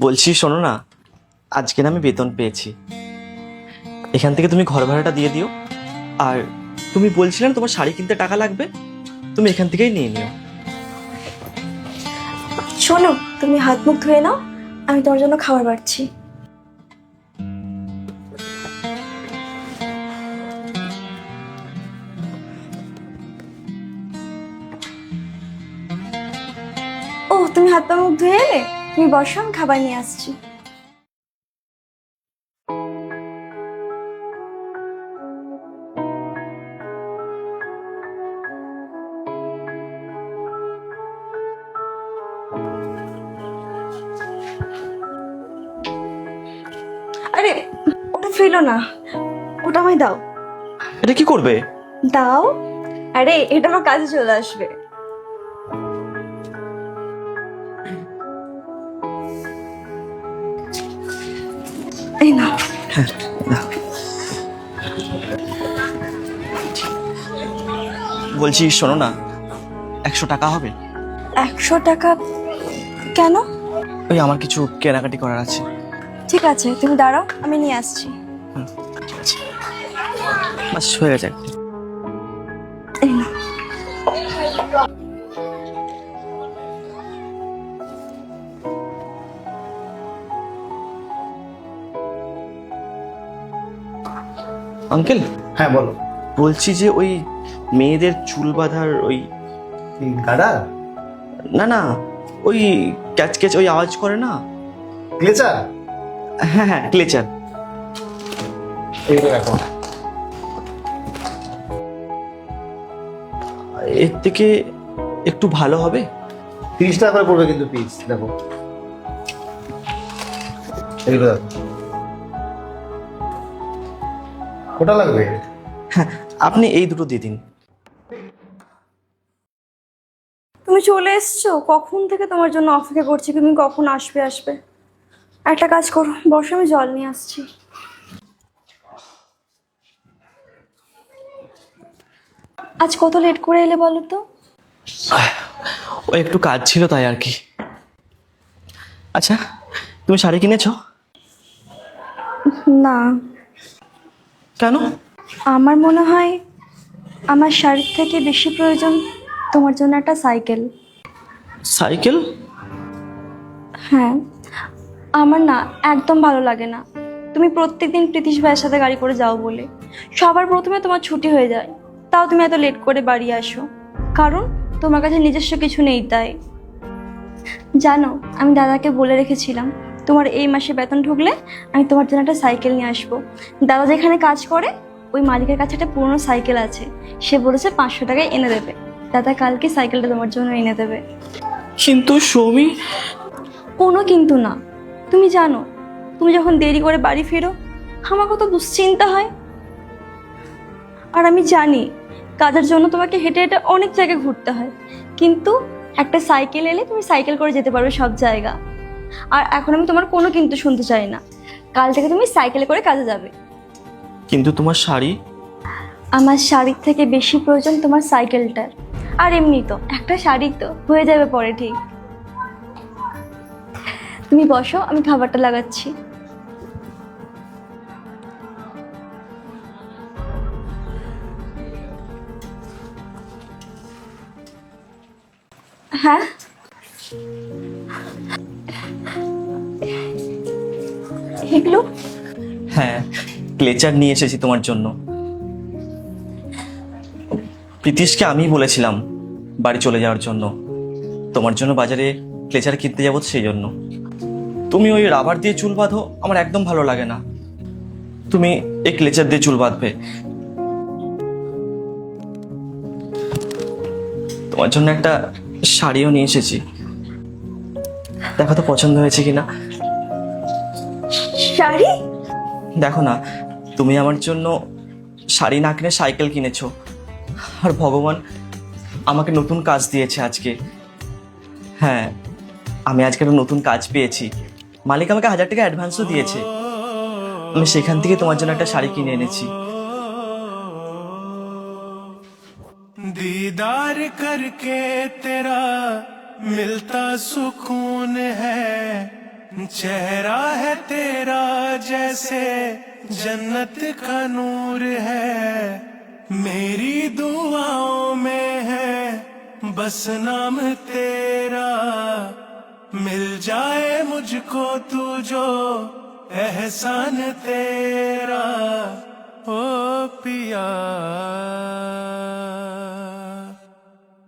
বলছি শোনো না, আজকে না আমি বেতন পেয়েছি। এখান থেকে তুমি ঘর ভাড়াটা দিয়ে দিও। আর তুমি বলছিলে না তোমার শাড়ি কিনতে টাকা লাগবে, তুমি এখান থেকেই নিয়ে নিও। শোনো, তুমি হাত মুখ ধুয়ে নাও, আমি তোমার জন্য খাবার বাড়ছি। ও, তুমি হাত পা মুখ ধুয়ে এলে? তুমি বসো, আমি খাবার নিয়ে আসছি। আরে, ওটা ফেলো না, ওটা আমায় দাও। এটা কি করবে? দাও। আরে, এটা আমার কাজে চলে আসবে। এই না। বলছি শোনো না, 100 টাকা হবে? 100 টাকা? কেন? ওই আমার কিছু কেনাকাটি করার আছে। ঠিক আছে, তুমি দাঁড়াও, আমি নিয়ে আসছি। ঠিক আছে, বাস হয়ে গেছে। এই না। আঙ্কেল। হ্যাঁ বলো। বলছি যে ওই মেয়েদের চুল বাঁধার ওই গাডা? না না, ওই ক্যাচ ক্যাচ ওই আওয়াজ করে না। ক্লেচার? হ্যাঁ হ্যাঁ, ক্লেচার। এইটা দেখো। এর থেকে একটু ভালো হবে? 30 টাকা করে পড়বে কিন্তু পিস। দেখো এইগুলো দেখো। কোটা লাগবে? হ্যাঁ, আপনি এই দুটো দিয়ে দিন। তুমি চলে এসছো? কখন থেকে তোমার জন্য অপেক্ষা করছি, তুমি কখন আসবে আসবে। একটা কাজ করো, বসো, আমি জল নিয়ে আসছি। আজ কত লেট করে এলে বলো তো? ওই একটু কাজ ছিল তাই আর কি। আচ্ছা, তুমি শাড়ি কিনেছো? না। কেন? আমার মনে হয় আমার শাড়ির থেকে বেশি প্রয়োজন তোমার জন্য একটা সাইকেল। সাইকেল? হ্যাঁ, আমার না একদম ভালো লাগে না তুমি প্রত্যেকদিন প্রীতিশ ভাইয়ের সাথে গাড়ি করে যাও বলে। সবার প্রথমে তোমার ছুটি হয়ে যায়, তাও তুমি এত লেট করে বাড়ি আসো, কারণ তোমার কাছে নিজস্ব কিছু নেই। তাই জানো, আমি দাদাকে বলে রেখেছিলাম তোমার এই মাসে বেতন ঢুকলে আমি তোমার জন্য একটা সাইকেল নিয়ে আসবো। দাদা যেখানে কাজ করে ওই মালিকের কাছে একটা পুরনো সাইকেল আছে, সে বলেছে 500 টাকায় এনে দেবে। দাদা কালকে সাইকেলটা তোমার জন্য এনে দেবে। কিন্তু সৌমি। কোনো কিন্তু না। তুমি জানো, তুমি যখন দেরি করে বাড়ি ফেরো আমার কত দুশ্চিন্তা হয়। আর আমি জানি কাজের জন্য তোমাকে হেঁটে হেঁটে অনেক জায়গায় ঘুরতে হয়, কিন্তু একটা সাইকেল এলে তুমি সাইকেল করে যেতে পারবে সব জায়গা। আর এখন আমি তোমার কোনো কিন্তু শুনতে চাই না, কাল থেকে তুমি সাইকেলে করে কাজে যাবে। কিন্তু তোমার শাড়ি? আমার শাড়ির থেকে বেশি প্রয়োজন তোমার সাইকেলটার। আর এমনি তো একটা শাড়ি তো হয়ে যাবে পরে, ঠিক। তুমি বসো, আমি খাবারটা লাগাচ্ছি। হ্যাঁ, এগুলো? হ্যাঁ, ক্লেচার নিয়ে এসেছি তোমার জন্য। প্রীতিশকে আমি বলেছিলাম বাড়ি চলে যাওয়ার জন্য, তোমার জন্য বাজারে ক্লেচার কিনতে যাবো সেই জন্য। তুমি ওই রাবার দিয়ে চুল বাঁধো, আমার একদম ভালো লাগে না। তুমি এই ক্লেচার দিয়ে চুল বাঁধবে। তোমার জন্য একটা শাড়িও নিয়ে এসেছি, দেখো তো পছন্দ হয়েছে কিনা। শাড়ি? দেখো না, তুমি আমার জন্য শাড়ি না কিনে সাইকেল কিনেছো, আর ভগবান আমাকে নতুন কাজ দিয়েছে আজকে। হ্যাঁ, আমি আজকে একটা নতুন কাজ পেয়েছি, মালিক আমাকে 1000 টাকা অ্যাডভান্সও দিয়েছে। আমি সেখান থেকে তোমার জন্য একটা শাড়ি কিনে এনেছি। दीदार करके तेरा मिलता सुकून है, चेहरा है तेरा जैसे जन्नत का नूर है, मेरी दुआओं में है बस नाम तेरा। मिल जाए मुझको तू जो एहसान तेरा।